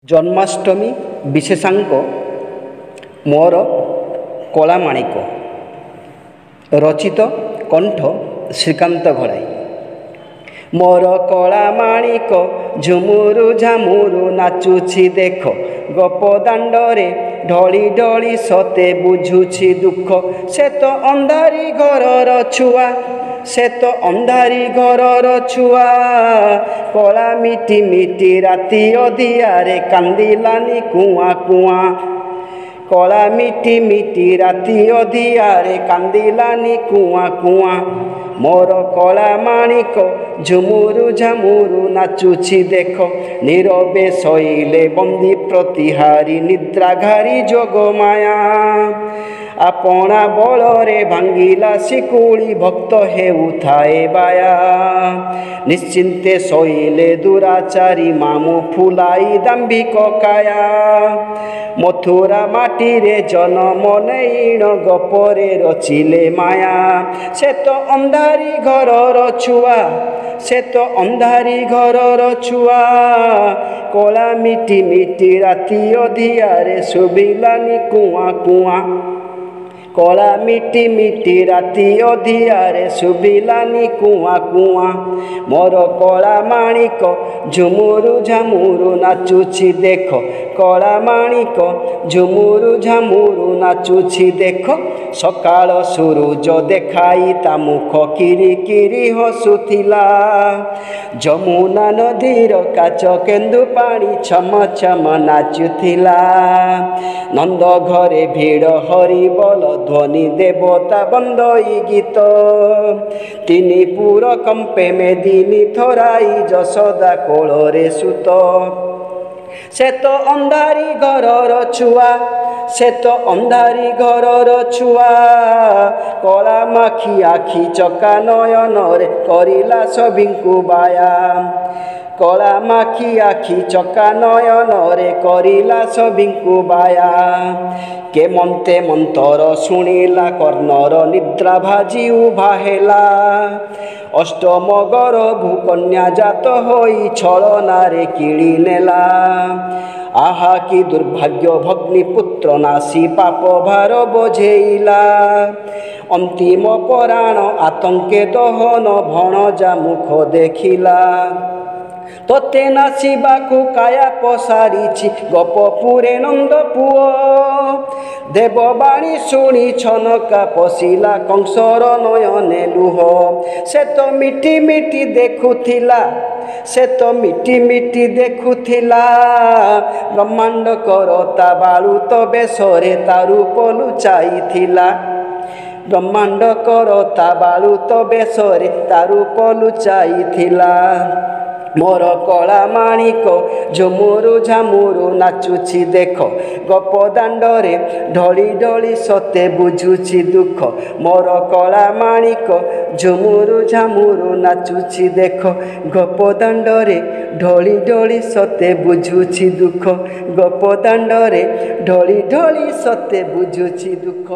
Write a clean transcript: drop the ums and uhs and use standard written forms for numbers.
जन्माष्टमी विशेषांक मोर कलामाणिक रचित कंठ श्रीकांत घड़ाई। मोर कलामाणिक झुमुरु झामुरु नाचुछि देख गप दांडरे ढली ढली सते बुझुछि दुख। से तो अंधारी घरर छुआ से तो अंधारी घरर छुआ कला मिटी मिटी राति अधियारे कांदिलानी कुआ कुआ। कला मिटी मिटी राति अधियारे कांदिलानी कुआ कुआ। मोर कला माणिक झुमुरु झामुरु नाचुछि देख नीरवे शैले बंदी प्रतिहारी निद्राघारी जोग माया। आपणा बलरे भांगिला शिकुली भक्त हेउथाए बाया। निश्चिंते शैले दुराचारी मामु फुलाई दाम्भिक काया। मथुरा माटी रे जन्म नैण गपरे रचिले माया। से तो अंधारी घरर छुआ से तो अंधारी घरर छुआ कला मिटी मिटी राति अधियारे शुभिलानी कुआ कुआ। कला मिटी मिटी राति अधियारे शुभिलानी कुआ कुआ। मोर कला माणिक झुमुरु झामुरु नाचुछि देख कला माणिक झुमुरु झामुरु नाचुछि देख। सकाळ सूरज देखाई ता मुख किरी किरी हसुथिला। जमुना नदीर काच केन्दु पानी छम छम नाचुथिला। नंद घरे भीड़ हरि बोल ध्वनि देवता बंदई गीत। तिनी पुर कंपे मेदिनी थराई जशोदा कोଳରେ सुत। से तो अंधारी घरर छुआ से तो अंधारी घरर छुआ कला माखी आखि चका नयन रे करिला सभिंकु बाया। कला माखी आखि चका नयन रे करिला सभिंकु बाया। के मंते मंतर शुणिला कर्णर निद्रा भाजी उभा हेला। अष्टम गर्भु कन्या जात होई छलनारे किड़ी नेला। आहा कि दुर्भाग्य भग्नि पुत्र नासी पाप भार बोझेइला। अंतिम पराण आतंके दहन भणजा मुख देखिला। तोते नासिबाकु काया पसारिछि गपपुरे नंद पुओ। देवबाणी शुणी छनका पशिला कंसर नयने लुह। से तो मिटी मिटी देखुथिला से तो मिटी मिटी देखुथिला। ब्रह्मांड करता बालुत बेशरे तारु पलुचाइथिला। ब्रह्मांड करता बालुत बेशरे तारु पलुचाइथिला। मोर कला माणिक झुमुरु झामुरु नाचुछि देख गप दांडरे ढली ढली सते बुझुछि दुख। मोर कला माणिक झुमुरु झामुरु नाचुछि देख गप दांडरे ढली ढली सते बुझुछि दुख। गप दांडरे ढली ढली सते बुझुछि दुख।